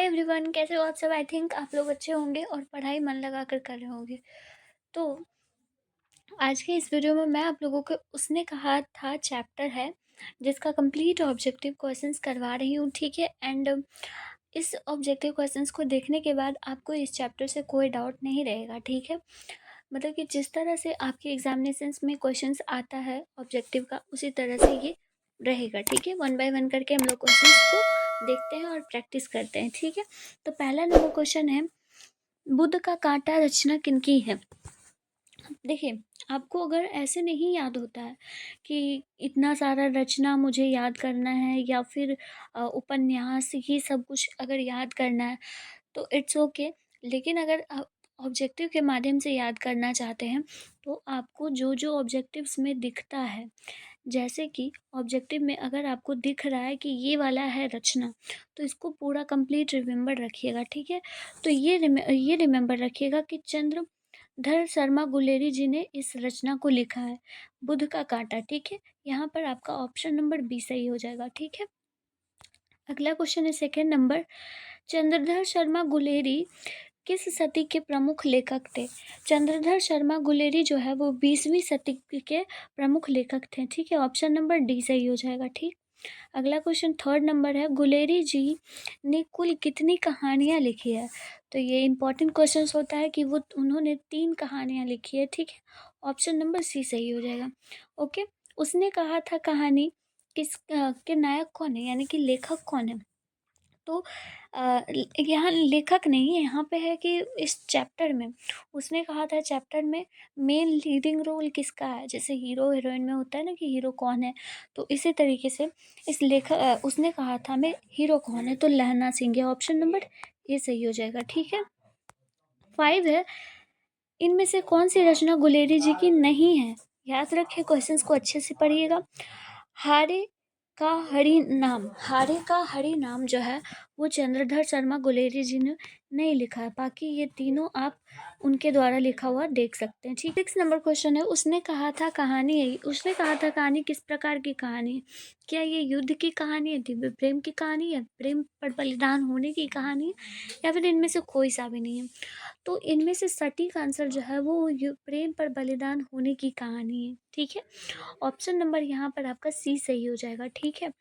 Everyone, कैसे हो आप सब। आई थिंक आप लोग अच्छे होंगे और पढ़ाई मन लगा कर रहे होंगे। तो आज के इस वीडियो में मैं आप लोगों को उसने कहा था चैप्टर है जिसका कंप्लीट ऑब्जेक्टिव क्वेश्चंस करवा रही हूँ, ठीक है। एंड इस ऑब्जेक्टिव क्वेश्चंस को देखने के बाद आपको इस चैप्टर से कोई डाउट नहीं रहेगा, ठीक है। मतलब कि जिस तरह से आपके एग्जामिनेशंस में क्वेश्चंस आता है ऑब्जेक्टिव का, उसी तरह से ये रहेगा, ठीक है। वन बाय वन करके हम लोग क्वेश्चंस को देखते हैं और प्रैक्टिस करते हैं, ठीक है। तो पहला नंबर क्वेश्चन है, बुद्ध का कांटा रचना किनकी है। देखिए, आपको अगर ऐसे नहीं याद होता है कि इतना सारा रचना मुझे याद करना है या फिर उपन्यास ही सब कुछ अगर याद करना है तो इट्स ओके। लेकिन अगर आप ऑब्जेक्टिव के माध्यम से याद करना चाहते हैं तो आपको जो जो ऑब्जेक्टिव्स में दिखता है, जैसे कि ऑब्जेक्टिव में अगर आपको दिख रहा है कि ये वाला है रचना, तो इसको पूरा कंप्लीट रिमेंबर रखिएगा, ठीक है। तो ये रिमेंबर रखिएगा कि चंद्रधर शर्मा गुलेरी जी ने इस रचना को लिखा है, बुध का कांटा, ठीक है। यहाँ पर आपका ऑप्शन नंबर बी सही हो जाएगा, ठीक है। अगला क्वेश्चन है सेकेंड नंबर, चंद्रधर शर्मा गुलेरी किस सदी के प्रमुख लेखक थे। चंद्रधर शर्मा गुलेरी जो है वो 20वीं सदी के प्रमुख लेखक थे, ठीक है। ऑप्शन नंबर डी सही हो जाएगा, ठीक। अगला क्वेश्चन थर्ड नंबर है, गुलेरी जी ने कुल कितनी कहानियां लिखी है। तो ये इंपॉर्टेंट क्वेश्चन होता है कि वो उन्होंने 3 कहानियां लिखी है, ठीक है। ऑप्शन नंबर सी सही हो जाएगा, ओके। उसने कहा था कहानी के नायक कौन है, यानी कि लेखक कौन है। तो यहाँ लेखक नहीं है, यहाँ पे है कि इस चैप्टर में उसने कहा था चैप्टर में मेन लीडिंग रोल किसका है। जैसे हीरो हीरोइन में होता है ना कि हीरो कौन है, तो इसी तरीके से इस लेखक उसने कहा था मैं हीरो कौन है, तो लहना सिंह है। ऑप्शन नंबर ये सही हो जाएगा, ठीक है। 5 है, इनमें से कौन सी रचना गुलेरी जी की नहीं है। याद रखिए, क्वेश्चंस को अच्छे से पढ़िएगा। हारे हारे का हरि नाम जो है वो चंद्रधर शर्मा गुलेरी जी ने नहीं लिखा है। बाकी ये तीनों आप उनके द्वारा लिखा हुआ देख सकते हैं, ठीक। 6 नंबर क्वेश्चन है, उसने कहा था कहानी किस प्रकार की कहानी है। क्या ये युद्ध की कहानी है, दिव्य प्रेम की कहानी है, प्रेम पर बलिदान होने की कहानी है, या फिर इनमें से कोई सा भी नहीं है। तो इनमें से सटीक आंसर जो है वो प्रेम पर बलिदान होने की कहानी है, ठीक है। ऑप्शन नंबर यहाँ पर आपका सी सही हो जाएगा, ठीक है।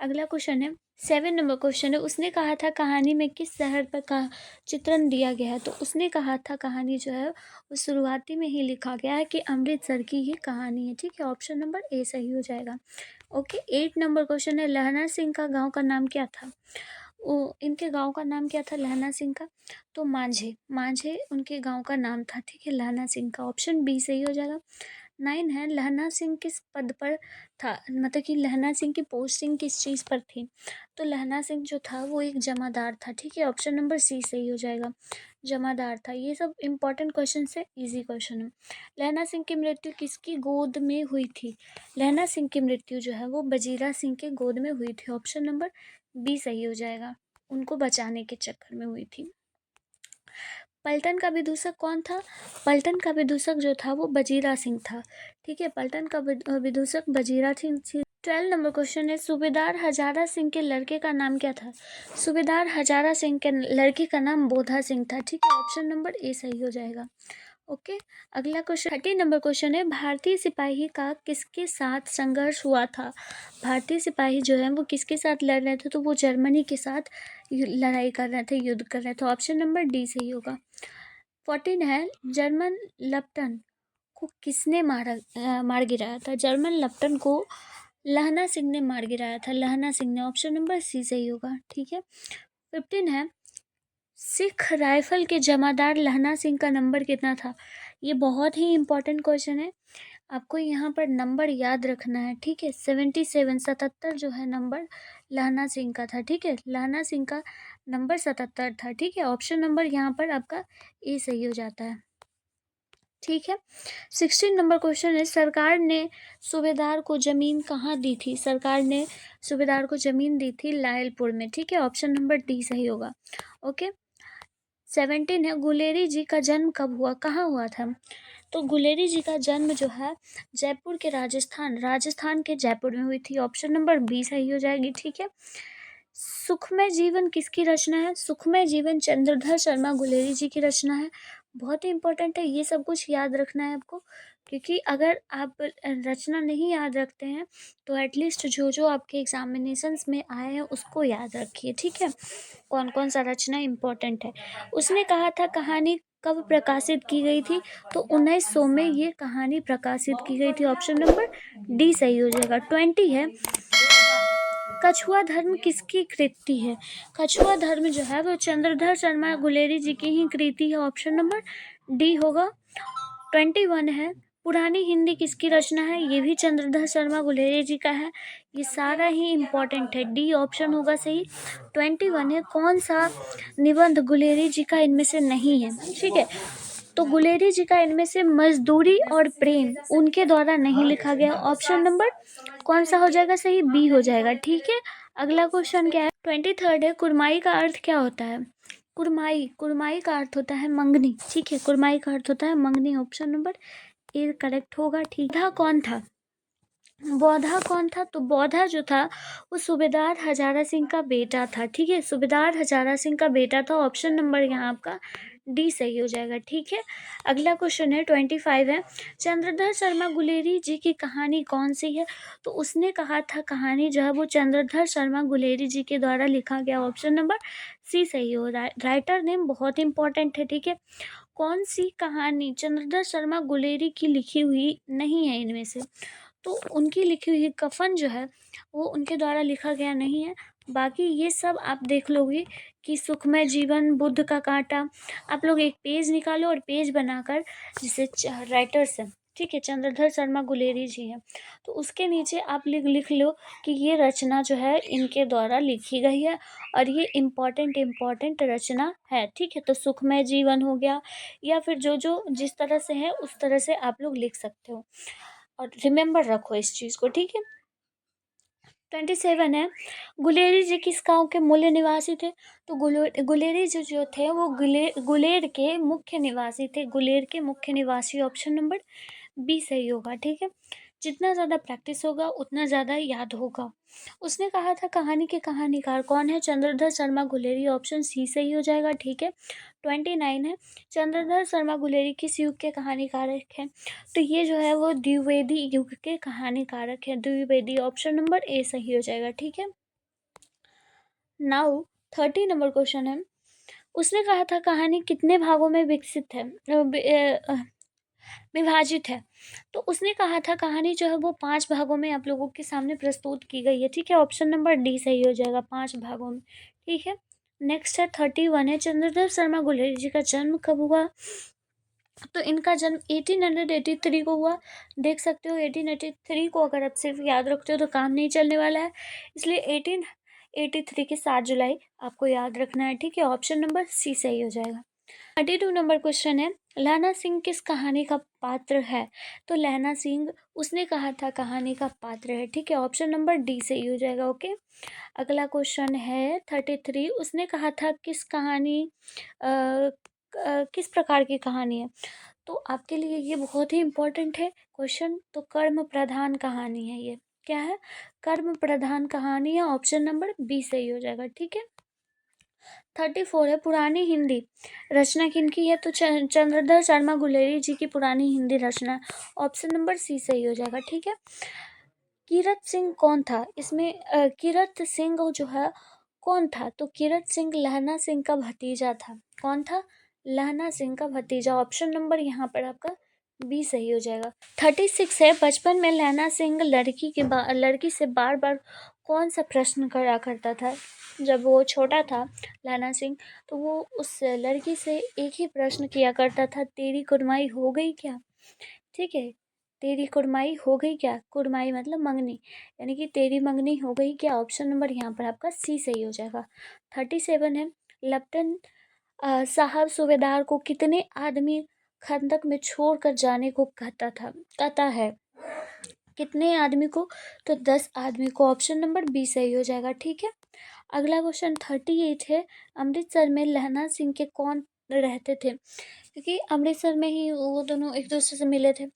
अगला क्वेश्चन है 7 नंबर क्वेश्चन है, उसने कहा था कहानी में किस शहर पर का चित्रण दिया गया है। तो उसने कहा था कहानी जो है वो शुरुआती में ही लिखा गया है कि अमृतसर की ही कहानी है, ठीक है। ऑप्शन नंबर ए सही हो जाएगा, ओके। 8 नंबर क्वेश्चन है, लहना सिंह का गांव का नाम क्या था। इनके गांव का नाम क्या था लहना सिंह का, तो मांझे मांझे उनके गांव का नाम था, ठीक है, लहना सिंह का। ऑप्शन बी सही हो जाएगा। 9 है, लहना सिंह किस पद पर था, मतलब कि लहना सिंह की पोस्टिंग किस चीज़ पर थी। तो लहना सिंह जो था वो एक जमादार था, ठीक है। ऑप्शन नंबर सी सही हो जाएगा, जमादार था। ये सब इंपॉर्टेंट क्वेश्चन है, इजी क्वेश्चन है। लहना सिंह की मृत्यु किसकी गोद में हुई थी। लहना सिंह की मृत्यु जो है वो बजीरा सिंह के गोद में हुई थी। ऑप्शन नंबर बी सही हो जाएगा, उनको बचाने के चक्कर में हुई थी। पलटन का विदूषक कौन था। पलटन का विदूषक जो था वो बजीरा सिंह था, ठीक है। पलटन का विदूषक बजीरा सिंह। 12 नंबर क्वेश्चन है, सूबेदार हजारा सिंह के लड़के का नाम क्या था। सूबेदार हजारा सिंह के लड़के का नाम बोधा सिंह था, ठीक है। ऑप्शन नंबर ए सही हो जाएगा, ओके। अगला क्वेश्चन 30 नंबर क्वेश्चन है, भारतीय सिपाही का किसके साथ संघर्ष हुआ था। भारतीय सिपाही जो है वो किसके साथ लड़ रहे थे, तो वो जर्मनी के साथ लड़ाई कर रहे थे, युद्ध कर रहे थे। ऑप्शन नंबर डी सही होगा। 14 है, जर्मन लेफ्टन को किसने मार गिराया था। जर्मन लेफ्टन को लहना सिंह ने मार गिराया था, लहना सिंह ने। ऑप्शन नंबर सी सही होगा, ठीक है। 15 है, सिख राइफल के जमादार लहना सिंह का नंबर कितना था। ये बहुत ही इंपॉर्टेंट क्वेश्चन है, आपको यहाँ पर नंबर याद रखना है, ठीक है। 77 77 जो है नंबर लहना सिंह का था, ठीक है। लहना सिंह का नंबर 77 था, ठीक है। ऑप्शन नंबर यहाँ पर आपका ए सही हो जाता है, ठीक है। 16 नंबर क्वेश्चन है, सरकार ने सूबेदार को जमीन कहाँ दी थी। सरकार ने सूबेदार को जमीन दी थी लायलपुर में, ठीक है। ऑप्शन नंबर डी सही होगा, ओके। 17 है, गुलेरी जी का जन्म कब हुआ, कहाँ हुआ था। तो गुलेरी जी का जन्म जो है राजस्थान के जयपुर में हुई थी। ऑप्शन नंबर बी सही हो जाएगी, ठीक है। सुखमय जीवन किसकी रचना है? सुखमय जीवन चंद्रधर शर्मा गुलेरी जी की रचना है। बहुत ही इंपॉर्टेंट है, ये सब कुछ याद रखना है आपको, क्योंकि अगर आप रचना नहीं याद रखते हैं तो एटलीस्ट जो जो आपके एग्जामिनेशंस में आए हैं उसको याद रखिए, ठीक है। कौन कौन सा रचना इंपॉर्टेंट है। उसने कहा था कहानी कब प्रकाशित की गई थी? तो 1900 में ये कहानी प्रकाशित की गई थी। ऑप्शन नंबर डी सही हो जाएगा। 20 है, कछुआ धर्म किसकी कृति है? कछुआ धर्म जो है वो चंद्रधर शर्मा गुलेरी जी की ही कृति है। ऑप्शन नंबर डी होगा। 21 है, पुरानी हिंदी किसकी रचना है? ये भी चंद्रधर शर्मा गुलेरी जी का है। ये सारा ही इम्पोर्टेंट है, डी ऑप्शन होगा सही। 21 है, कौन सा निबंध गुलेरी जी का इनमें से नहीं है? ठीक है, तो गुलेरी जी का इनमें से मजदूरी और प्रेम उनके द्वारा नहीं लिखा गया। ऑप्शन नंबर कौन सा हो जाएगा सही? बी हो जाएगा, ठीक है। अगला क्वेश्चन क्या है? 23 है, कुरमाई का अर्थ क्या होता है? कुरमाई, कुरमाई का अर्थ होता है मंगनी, ठीक है। कुरमाई का अर्थ होता है मंगनी। ऑप्शन नंबर ए करेक्ट होगा, ठीक। बौद्धा कौन था? बौद्धा कौन था? तो बौद्धा जो था वो सूबेदार हजारा सिंह का बेटा था, ठीक है। सूबेदार हजारा सिंह का बेटा था। ऑप्शन नंबर यहाँ आपका डी सही हो जाएगा, ठीक है। अगला क्वेश्चन है 25 है, चंद्रधर शर्मा गुलेरी जी की कहानी कौन सी है? तो उसने कहा था कहानी जो है वो चंद्रधर शर्मा गुलेरी जी के द्वारा लिखा गया। ऑप्शन नंबर सी सही हो रहा है। राइटर नेम बहुत इंपॉर्टेंट है, ठीक है। कौन सी कहानी चंद्रधर शर्मा गुलेरी की लिखी हुई नहीं है इनमें से? तो उनकी लिखी हुई कफन जो है वो उनके द्वारा लिखा गया नहीं है। बाकी ये सब आप देख लोगे कि सुखमय जीवन, बुद्ध का कांटा। आप लोग एक पेज निकालो और पेज बनाकर, जिसे राइटर्स हैं, ठीक है, चंद्रधर शर्मा गुलेरी जी हैं, तो उसके नीचे आप लिख लो कि ये रचना जो है इनके द्वारा लिखी गई है और ये इम्पॉर्टेंट रचना है, ठीक है। तो सुखमय जीवन हो गया, या फिर जो जो जिस तरह से है उस तरह से आप लोग लिख सकते हो और रिमेम्बर रखो इस चीज़ को, ठीक है। 27 है, गुलेरी जी किस गांव के मूल निवासी थे? तो गुलेरी जी जो थे वो गुलेर के मुख्य निवासी थे। गुलेर के मुख्य निवासी, ऑप्शन नंबर बी सही होगा, ठीक है। जितना ज़्यादा प्रैक्टिस होगा उतना ज़्यादा याद होगा। उसने कहा था कहानी के कहानीकार कौन है? चंद्रधर शर्मा गुलेरी, ऑप्शन सी सही हो जाएगा, ठीक है। 29 है, चंद्रधर शर्मा गुलेरी किस युग के कहानीकारक हैं? तो ये जो है वो द्विवेदी युग के कहानीकारक हैं। द्विवेदी, ऑप्शन नंबर ए सही हो जाएगा, ठीक है। नाउ 30 नंबर क्वेश्चन है, उसने कहा था कहानी कितने भागों में विकसित है, विभाजित है? तो उसने कहा था कहानी जो है वो 5 भागों में आप लोगों के सामने प्रस्तुत की गई है, ठीक है। ऑप्शन नंबर डी सही हो जाएगा, 5 भागों में, ठीक है। नेक्स्ट है 31 है, चंद्रधर शर्मा गुलेरी जी का जन्म कब हुआ? तो इनका जन्म 1883 को हुआ। देख सकते हो 1883 को अगर आप सिर्फ याद रखते हो तो काम नहीं चलने वाला है, इसलिए 1883 के 7 जुलाई आपको याद रखना है, ठीक है। ऑप्शन नंबर सी सही हो जाएगा। 32 नंबर क्वेश्चन है, लहना सिंह किस कहानी का पात्र है? तो लहना सिंह उसने कहा था कहानी का पात्र है, ठीक है। ऑप्शन नंबर डी सही हो जाएगा, ओके। अगला क्वेश्चन है 33, उसने कहा था किस कहानी किस प्रकार की कहानी है? तो आपके लिए ये बहुत ही इम्पोर्टेंट है क्वेश्चन। तो कर्म प्रधान कहानी है ये। क्या है? कर्म प्रधान कहानी है। ऑप्शन नंबर बी सही हो जाएगा, ठीक है। 34 है, पुरानी हिंदी रचना किनकी है? तो चंद्रधर शर्मा गुलेरी जी की पुरानी हिंदी रचना। ऑप्शन नंबर सी सही हो जाएगा, ठीक है। कीरत सिंह कौन था इसमें? कीरत सिंह जो है कौन था? तो कीरत सिंह लहना सिंह का भतीजा था। कौन था? लहना सिंह का भतीजा। ऑप्शन नंबर यहाँ पर आपका बी सही हो जाएगा। 36 है, बचपन में लहना सिंह लड़की से बार बार कौन सा प्रश्न करा करता था? जब वो छोटा था लहना सिंह, तो वो उस लड़की से एक ही प्रश्न किया करता था, तेरी कुरमाई हो गई क्या? ठीक है, तेरी कुरमाई हो गई क्या? कुरमाई मतलब मंगनी, यानी कि तेरी मंगनी हो गई क्या? ऑप्शन नंबर यहाँ पर आपका सी सही हो जाएगा। 37 है, लेफ्टिनेंट साहब सूबेदार को कितने आदमी खंदक में छोड़कर जाने को कहता है? कितने आदमी को? तो 10 आदमी को। ऑप्शन नंबर बी सही हो जाएगा, ठीक है। अगला क्वेश्चन 38 है, अमृतसर में लहना सिंह के कौन रहते थे? क्योंकि अमृतसर में ही वो दोनों एक दूसरे से मिले थे,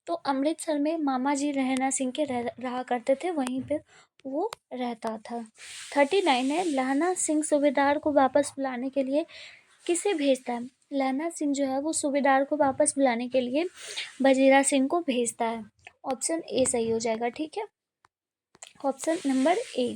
तो अमृतसर में मामा जी लहना सिंह के रहा करते थे, वहीं पे वो रहता था। 39 है, लहना सिंह सूबेदार को वापस बुलाने के लिए किसे भेजता है? लहना सिंह जो है वो सूबेदार को वापस बुलाने के लिए वजीरा सिंह को भेजता है। ऑप्शन ए सही हो जाएगा, ठीक है। Option number A.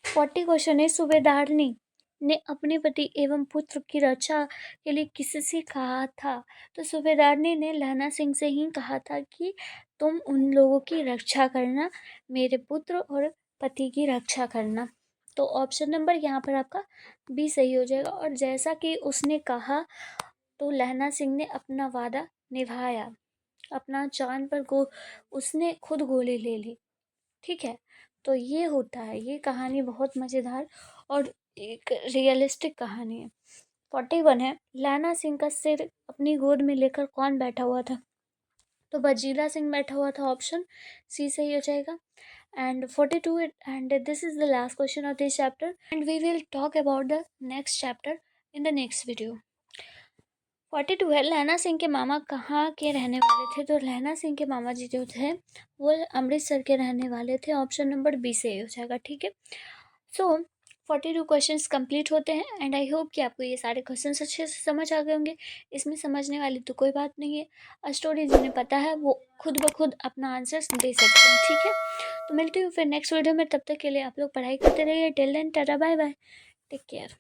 40 क्वेश्चन है, सूबेदारनी ने अपने पति एवं पुत्र की रक्षा के लिए किससे कहा था? तो सूबेदारनी ने लहना सिंह से ही कहा था कि तुम उन लोगों की रक्षा करना, मेरे पुत्र और पति की रक्षा करना। तो ऑप्शन नंबर यहाँ पर आपका बी सही हो जाएगा। और जैसा कि उसने कहा तो लहना सिंह ने अपना वादा निभाया, अपना चांद पर उसने खुद गोली ले ली, ठीक है। तो ये होता है, ये कहानी बहुत मज़ेदार और एक रियलिस्टिक कहानी है। 41 है, लैना सिंह का सिर अपनी गोद में लेकर कौन बैठा हुआ था? तो वजीरा सिंह बैठा हुआ था, ऑप्शन सी सही हो जाएगा। And 42 and this is the last question of this chapter and we will talk about the next chapter in the next video. 42 है, लहना सिंह के मामा कहाँ के रहने वाले थे? तो लहना सिंह के मामा जी जो थे वो अमृतसर के रहने वाले थे। ऑप्शन नंबर बी से हो जाएगा, ठीक है। सो 42 क्वेश्चंस कंप्लीट होते हैं एंड आई होप कि आपको ये सारे क्वेश्चंस अच्छे से समझ आ गए होंगे। इसमें समझने वाली तो कोई बात नहीं है, स्टोरी जिन्हें पता है वो खुद ब खुद अपना आंसर्स दे सकते हैं, ठीक है। तो मिलती हूँ फिर नेक्स्ट वीडियो में, तब तक के लिए आप लोग पढ़ाई करते रहिए। Till then tata bye bye, take care.